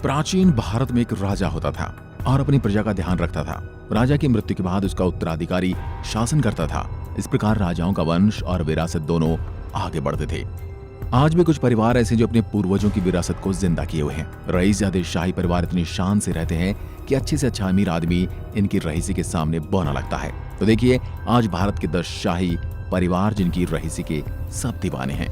प्राचीन भारत में एक राजा होता था और अपनी प्रजा का ध्यान रखता था। राजा की मृत्यु के बाद उसका उत्तराधिकारी शासन करता था। इस प्रकार राजाओं का वंश और विरासत दोनों आगे बढ़ते थे। आज भी कुछ परिवार ऐसे जो अपने पूर्वजों की विरासत को जिंदा किए हुए हैं। रईसजादे शाही परिवार इतनी शान से रहते हैं कि अच्छे से अच्छा अमीर आदमी इनकी रईसी के सामने बौना लगता है। तो देखिए आज भारत के 10 शाही परिवार जिनकी रईसी के सब दीवाने हैं।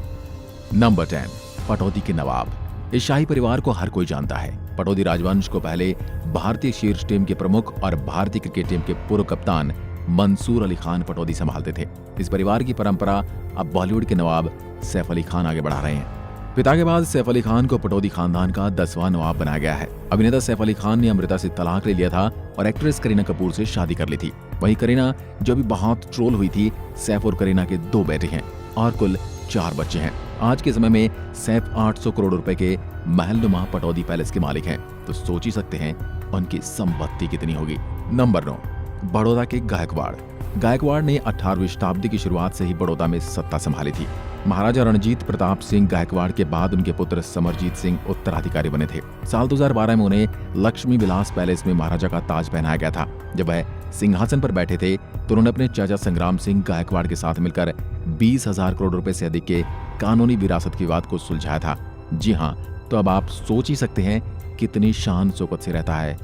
नंबर 10, पटौदी के नवाब। इस शाही परिवार को हर कोई जानता है। पटौदी राजवंश को पहले भारतीय शीर्ष टीम के प्रमुख और भारतीय क्रिकेट टीम के पूर्व कप्तान मंसूर अली खान पटौदी संभालते थे। इस परिवार की परंपरा अब बॉलीवुड के नवाब सैफ अली खान आगे बढ़ा रहे हैं। पिता के बाद सैफ अली खान को पटौदी खानदान का 10वां नवाब बनाया गया है। अभिनेता सैफ अली खान ने अमृता से तलाक ले लिया था और एक्ट्रेस करीना कपूर से शादी कर ली थी। वहीं करीना जो भी बहुत ट्रोल हुई थी, सैफ और करीना के 2 बेटे हैं और कुल 4 बच्चे हैं। आज के समय में सैफ 800 करोड़ रुपए के महलनुमा पटौदी पैलेस के मालिक हैं, तो सोच ही सकते हैं उनकी संपत्ति कितनी होगी। नंबर 9, बड़ौदा के गायकवाड़। गायकवाड़ ने 18वीं शताब्दी की शुरुआत से ही बड़ौदा में सत्ता संभाली थी। महाराजा रणजीत प्रताप सिंह गायकवाड़ के बाद उनके पुत्र समरजीत सिंह उत्तराधिकारी बने थे। साल 2012 में उन्हें लक्ष्मी विलास पैलेस में महाराजा का ताज पहनाया गया था। जब वह सिंहासन पर बैठे थे तो उन्होंने अपने चाचा संग्राम सिंह गायकवाड़ के साथ मिलकर 20,000 करोड़ रुपए से अधिक के कानूनी विरासत की विवाद को सुलझाया था। जी हाँ, तो अब आप सोच ही सकते हैं कितनी शान शौकत से रहता है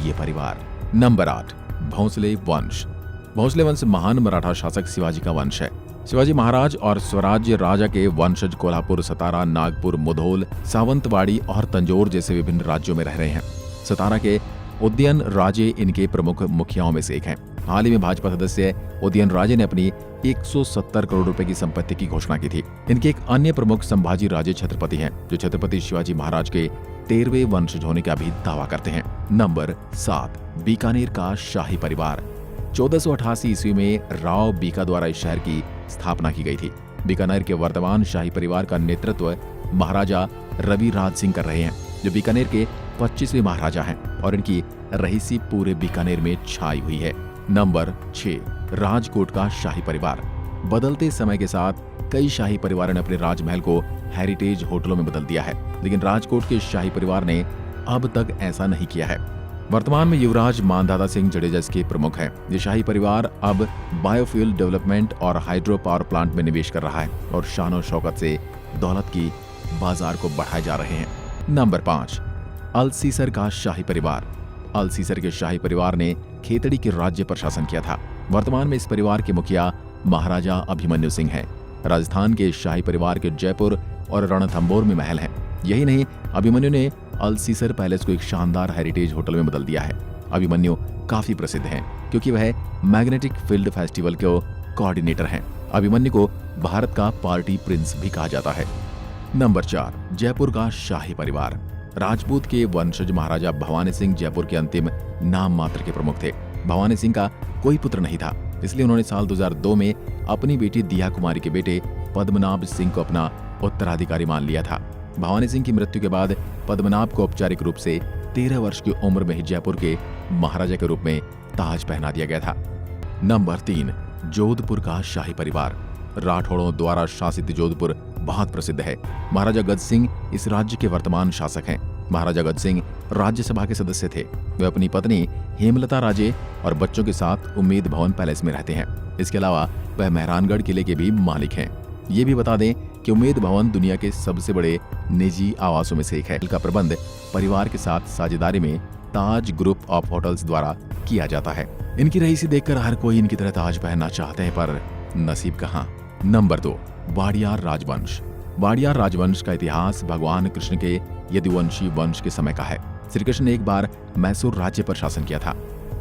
ये परिवार। नंबर 8, भोंसले वंश। भोंसले वंश महान मराठा शासक शिवाजी का वंश है। शिवाजी महाराज और स्वराज्य राजा के वंशज कोल्हापुर, सतारा, नागपुर, मुधोल, सावंतवाड़ी और तंजौर जैसे विभिन्न राज्यों में रह रहे हैं। सतारा के उदयन राजे इनके प्रमुख मुखियाओं में से एक हैं। हाल ही में भाजपा सदस्य उदयन राजे ने अपनी 170 करोड़ रुपए की संपत्ति की घोषणा की थी। इनके एक अन्य प्रमुख संभाजी राजे छत्रपति हैं, जो छत्रपति शिवाजी महाराज के 13वें वंशज होने का भी दावा करते हैं। नंबर 7, बीकानेर का शाही परिवार। 1488 ईस्वी में राव बीका द्वारा इस शहर की स्थापना की गई थी। बीकानेर के वर्तमान शाही परिवार का नेतृत्व महाराजा रवि राज सिंह कर रहे हैं, जो बीकानेर के 25वें महाराजा हैं और इनकी रईसी पूरे बीकानेर में छाई हुई है। नंबर 6, राजकोट का शाही परिवार। बदलते समय के साथ कई शाही परिवारों ने अपने राजमहल को हेरिटेज होटलों में बदल दिया है, लेकिन राजकोट के शाही परिवार ने अब तक ऐसा नहीं किया है। वर्तमान में युवराज मानदाता सिंह जडेजा इसके प्रमुख हैं। ये शाही परिवार अब बायोफ्यूल डेवलपमेंट और हाइड्रो पावर प्लांट में निवेश कर रहा है और शान और शौकत से दौलत की बाजार को बढ़ाए जा रहे हैं। नंबर 5, अलसीसर का शाही परिवार। अलसीसर के शाही परिवार ने खेतड़ी के राज्य पर शासन किया था। वर्तमान में इस परिवार के मुखिया महाराजा अभिमन्यु सिंह हैं। राजस्थान के शाही परिवार के जयपुर और रणथंभौर में महल हैं। यही नहीं, अभिमन्यु ने अलसीसर पैलेस को एक शानदार हेरिटेज होटल में बदल दिया है। अभिमन्यु काफी प्रसिद्ध हैं क्योंकि वह मैग्नेटिक फील्ड फेस्टिवल के कोऑर्डिनेटर हैं। अभिमन्यु को भारत का पार्टी प्रिंस भी कहा जाता है। नंबर 4, जयपुर का शाही परिवार। राजपूत के वंशज महाराजा भवानी सिंह जयपुर के अंतिम नाम मात्र के प्रमुख थे। भवानी सिंह का कोई पुत्र नहीं था, इसलिए उन्होंने साल 2002 में अपनी बेटी दिया कुमारी के बेटे पद्मनाभ सिंह को अपना उत्तराधिकारी मान लिया था। भवानी सिंह की मृत्यु के बाद पद्मनाभ को औपचारिक रूप से 13 वर्ष की उम्र में ही जयपुर के महाराजा के रूप में ताज पहना दिया गया था। नंबर 3, जोधपुर का शाही परिवार। राठौड़ों द्वारा शासित जोधपुर बहुत प्रसिद्ध है। महाराजा गज सिंह इस राज्य के वर्तमान शासक हैं। महाराजा गज सिंह राज्यसभा के सदस्य थे। वे अपनी पत्नी हेमलता राजे और बच्चों के साथ उम्मेद भवन पैलेस में रहते हैं। इसके अलावा वह मेहरानगढ़ किले के भी मालिक हैं। ये भी बता दें कि उम्मेद भवन दुनिया के सबसे बड़े निजी आवासों में से एक है। इनका प्रबंध परिवार के साथ साझेदारी में ताज ग्रुप ऑफ होटल्स द्वारा किया जाता है। इनकी रईसी देखकर हर कोई इनकी तरह ताज पहनना चाहते हैं, पर नसीब कहाँ। नंबर 2, वाडियार राजवंश। वाडियार राजवंश का इतिहास भगवान कृष्ण के यदुवंशी वंश के समय का है। श्री कृष्ण ने एक बार मैसूर राज्य पर शासन किया था।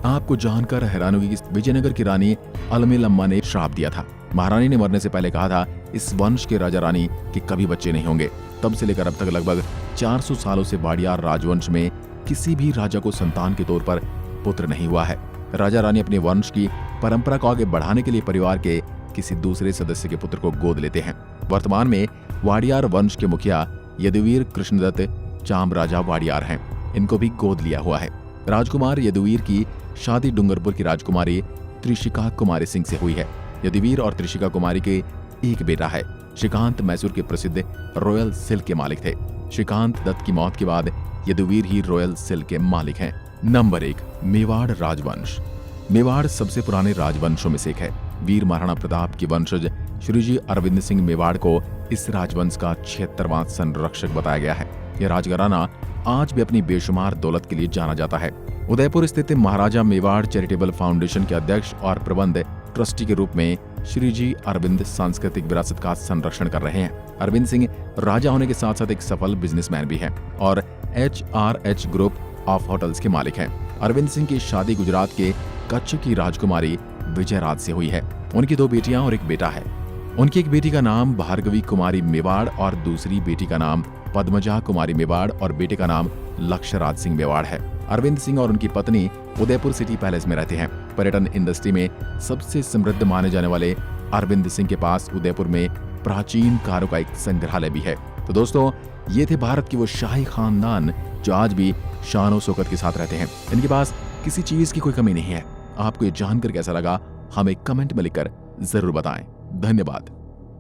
आपको जानकर हैरान होगी कि विजयनगर की रानी अलमेलम्मा ने श्राप दिया था। महारानी ने मरने से पहले कहा था इस वंश के राजा रानी के कभी बच्चे नहीं होंगे। तब से लेकर अब तक लगभग 400 सालों से वाडियार राजवंश में किसी भी राजा को संतान के तौर पर पुत्र नहीं हुआ है। राजा रानी अपने वंश की परंपरा को आगे बढ़ाने के लिए परिवार के किसी दूसरे सदस्य के पुत्र को गोद लेते हैं। वर्तमान में वाडियार वंश के मुखिया यदुवीर कृष्णदत्त चामराजा वाडियार हैं। इनको भी गोद लिया हुआ है। राजकुमार यदुवीर की शादी डूंगरपुर की राजकुमारी त्रिशिका कुमारी सिंह से हुई है। यदुवीर और त्रिशिका कुमारी के एक बेटा है। श्रीकांत मैसूर के प्रसिद्ध रॉयल सिल्क के मालिक थे। श्रीकांत दत्त की मौत के बाद यदुवीर ही रॉयल सिल्क के मालिक हैं। नंबर 1, मेवाड़ राजवंश। मेवाड़ सबसे पुराने राजवंशों में से एक है। वीर महाराणा प्रताप के वंशज श्रीजी अरविंद सिंह मेवाड़ को इस राजवंश का 76वां संरक्षक बताया गया है। यह राजघराना आज भी अपनी बेशुमार दौलत के लिए जाना जाता है। उदयपुर स्थित महाराजा मेवाड़ चैरिटेबल फाउंडेशन के अध्यक्ष और प्रबंध ट्रस्टी के रूप में श्रीजी अरविंद सांस्कृतिक विरासत का संरक्षण कर रहे हैं। अरविंद सिंह राजा होने के साथ साथ एक सफल बिजनेसमैन भी हैं और HRH ग्रुप ऑफ होटल्स के मालिक हैं। अरविंद सिंह की शादी गुजरात के कच्छ की राजकुमारी विजयराज से हुई है। उनकी 2 बेटियां और एक बेटा है। उनकी एक बेटी का नाम भार्गवी कुमारी मेवाड़ और दूसरी बेटी का नाम पद्मजा कुमारी मेवाड़ और बेटे का नाम लक्ष्यराज सिंह मेवाड़ है। अरविंद सिंह और उनकी पत्नी उदयपुर सिटी पैलेस में रहते हैं। पर्यटन इंडस्ट्री में सबसे समृद्ध माने जाने वाले अरविंद सिंह के पास उदयपुर में प्राचीन कारों का एक संग्रहालय भी है। तो दोस्तों, ये थे भारत के वो शाही खानदान जो आज भी शान शौकत के साथ रहते हैं। इनके पास किसी चीज की कोई कमी नहीं है। आपको ये जानकर कैसा लगा, हमें कमेंट में लिखकर जरूर बताएं। धन्यवाद।